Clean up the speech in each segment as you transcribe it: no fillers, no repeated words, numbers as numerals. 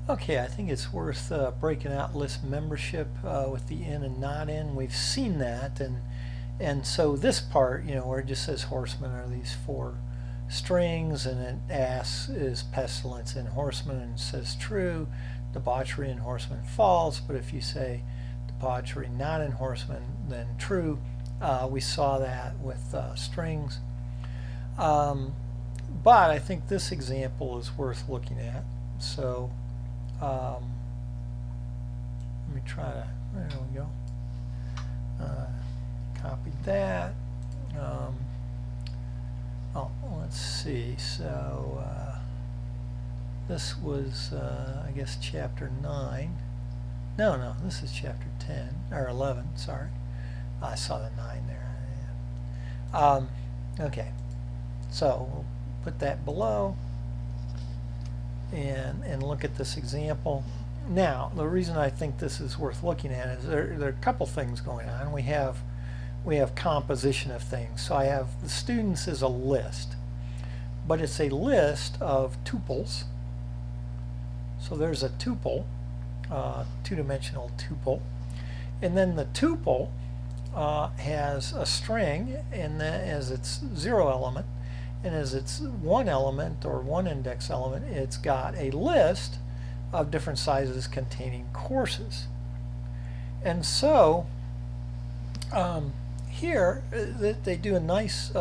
Okay, I think it's worth breaking out list membership with the in and not in. We've seen that, and so this part, where it just says horsemen are these four strings, and it asks is pestilence in horsemen, and it says true, debauchery in horsemen false. But if you say debauchery not in horsemen, then true. We saw that with strings. But I think this example is worth looking at. So let me try to, there we go. Copied that. Oh, let's see. So this was, I guess, chapter 9. No, this is chapter 10, or 11, sorry. I saw the 9 there. Okay, so we'll put that below and look at this example. Now, the reason I think this is worth looking at is there are a couple things going on. We have composition of things. So I have the students as a list, but it's a list of tuples. So there's a tuple, two-dimensional tuple, and then the tuple has a string, and as its 0 element, and as its 1 element or 1 index element, it's got a list of different sizes containing courses. And so here they do a nice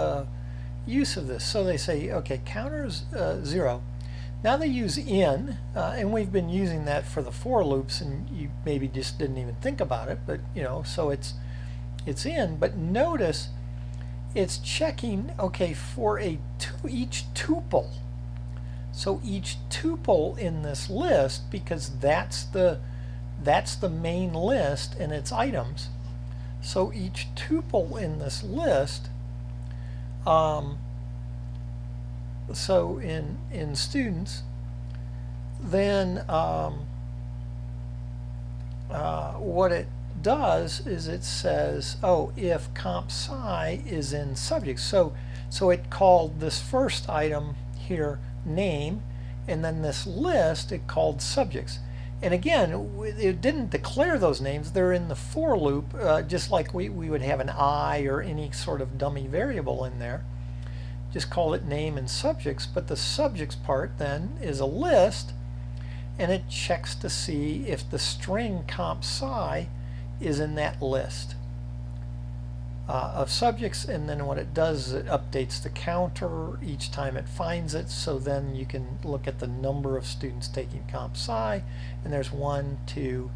use of this. So they say, okay, counter is 0. Now they use in, and we've been using that for the for loops, and you maybe just didn't even think about it, but so it's in. But notice it's checking, okay, for each tuple. So each tuple in this list, because that's the main list and its items. So each tuple in this list, so in students, then what it does is it says, oh, if comp sci is in subjects. So it called this first item here name, and then this list it called subjects. And again, it didn't declare those names. They're in the for loop, just like we would have an I or any sort of dummy variable in there. Just call it name and subjects, but the subjects part then is a list, and it checks to see if the string comp sci is in that list of subjects, and then what it does is it updates the counter each time it finds it, so then you can look at the number of students taking comp sci, and there's 1, 2,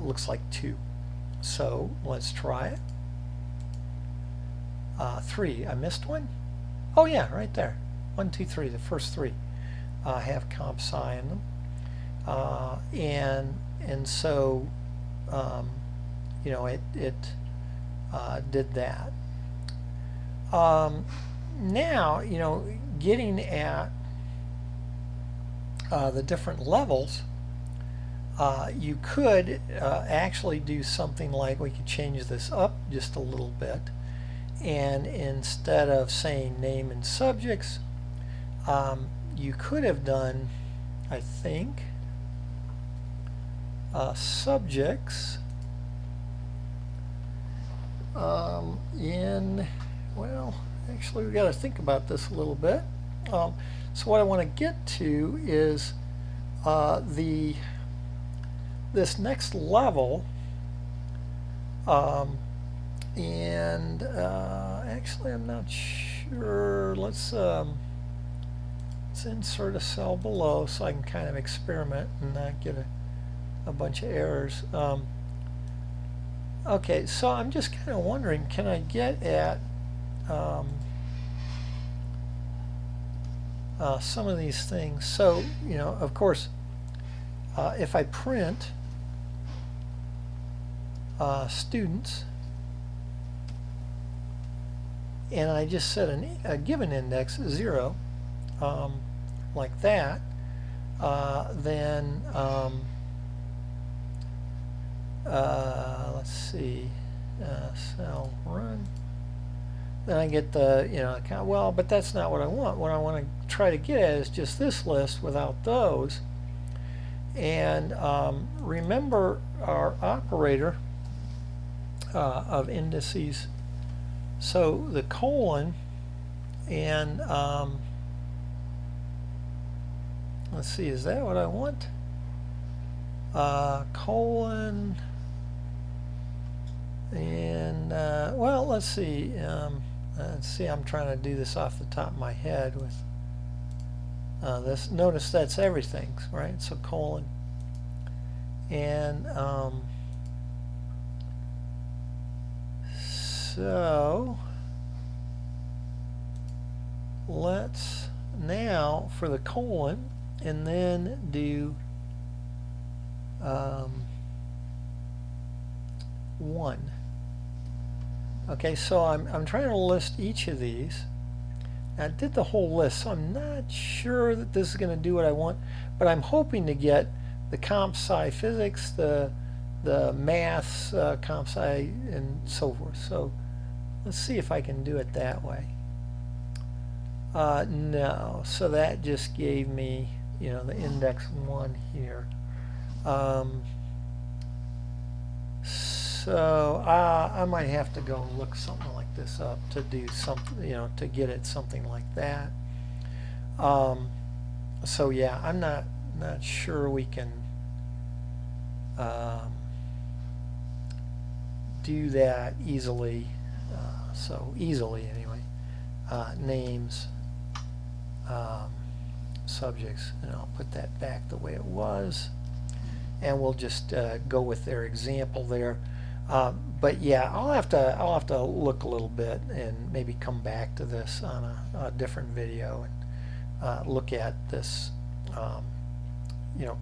looks like 2. So let's try it. 3, I missed one. Oh yeah, right there. 1, 2, 3, the first 3 have comp sci in them, and so it did that. Now, getting at the different levels, you could actually do something like, we could change this up just a little bit, and instead of saying name and subjects, you could have done, I think, subjects well, actually we got to think about this a little bit. So what I want to get to is this next level, and actually I'm not sure. Let's insert a cell below so I can kind of experiment and not get a bunch of errors. Okay, so I'm just kind of wondering, can I get at some of these things? So, of course, if I print students, and I just set a given index 0, like that, then let's see, cell run. Then I get the, well, but that's not what I want. What I want to try to get at is just this list without those. And remember our operator of indices. So the colon and let's see, is that what I want? Colon and well, let's see. I'm trying to do this off the top of my head with this. Notice that's everything, right? So colon and so let's now for the colon and then do 1. Okay, so I'm trying to list each of these. Now, I did the whole list, so I'm not sure that this is going to do what I want, but I'm hoping to get the comp sci physics, the maths, comp sci, and so forth. So let's see if I can do it that way. No, so that just gave me, the index 1 here. So I might have to go and look something like this up to do something, to get it something like that. So yeah, I'm not sure we can do that easily. So easily anyway. Names, subjects, and I'll put that back the way it was. And we'll just go with their example there. But yeah, I'll have to look a little bit and maybe come back to this on a different video and look at this.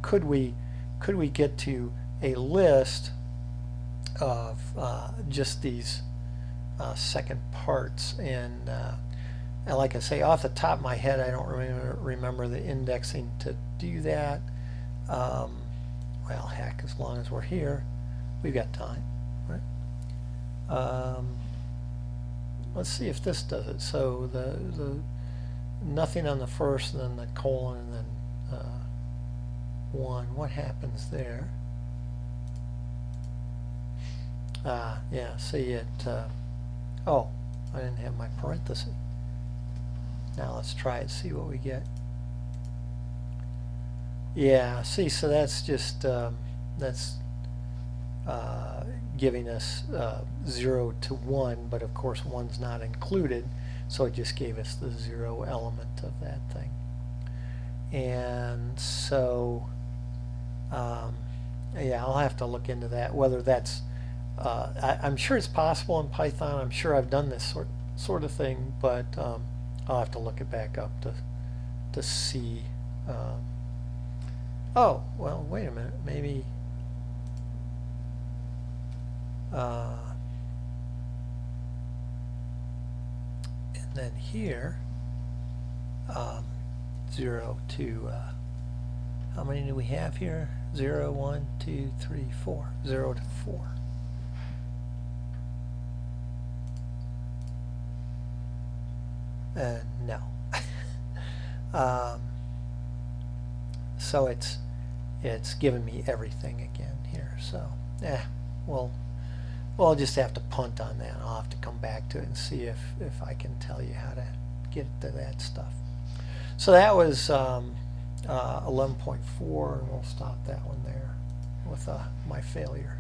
Could we get to a list of just these second parts? And like I say, off the top of my head, I don't remember the indexing to do that. Well, heck, as long as we're here, we've got time, right? Let's see if this does it. So the nothing on the first, and then the colon, and then 1. What happens there? Yeah, see it. Oh, I didn't have my parenthesis. Now let's try it, see what we get. Yeah, see, so that's just that's giving us 0 to 1, but of course 1's not included, so it just gave us the 0 element of that thing. And so yeah, I'll have to look into that, whether that's I'm sure it's possible in Python. I'm sure I've done this sort of thing, but I'll have to look it back up to see. Oh, well, wait a minute, maybe and then here 0 to how many do we have here? 0, 1, 2, 3, 4. 0 to 4. No. So it's given me everything again here. So well, I'll just have to punt on that. I'll have to come back to it and see if I can tell you how to get to that stuff. So that was 11.4, and we'll stop that one there with my failure.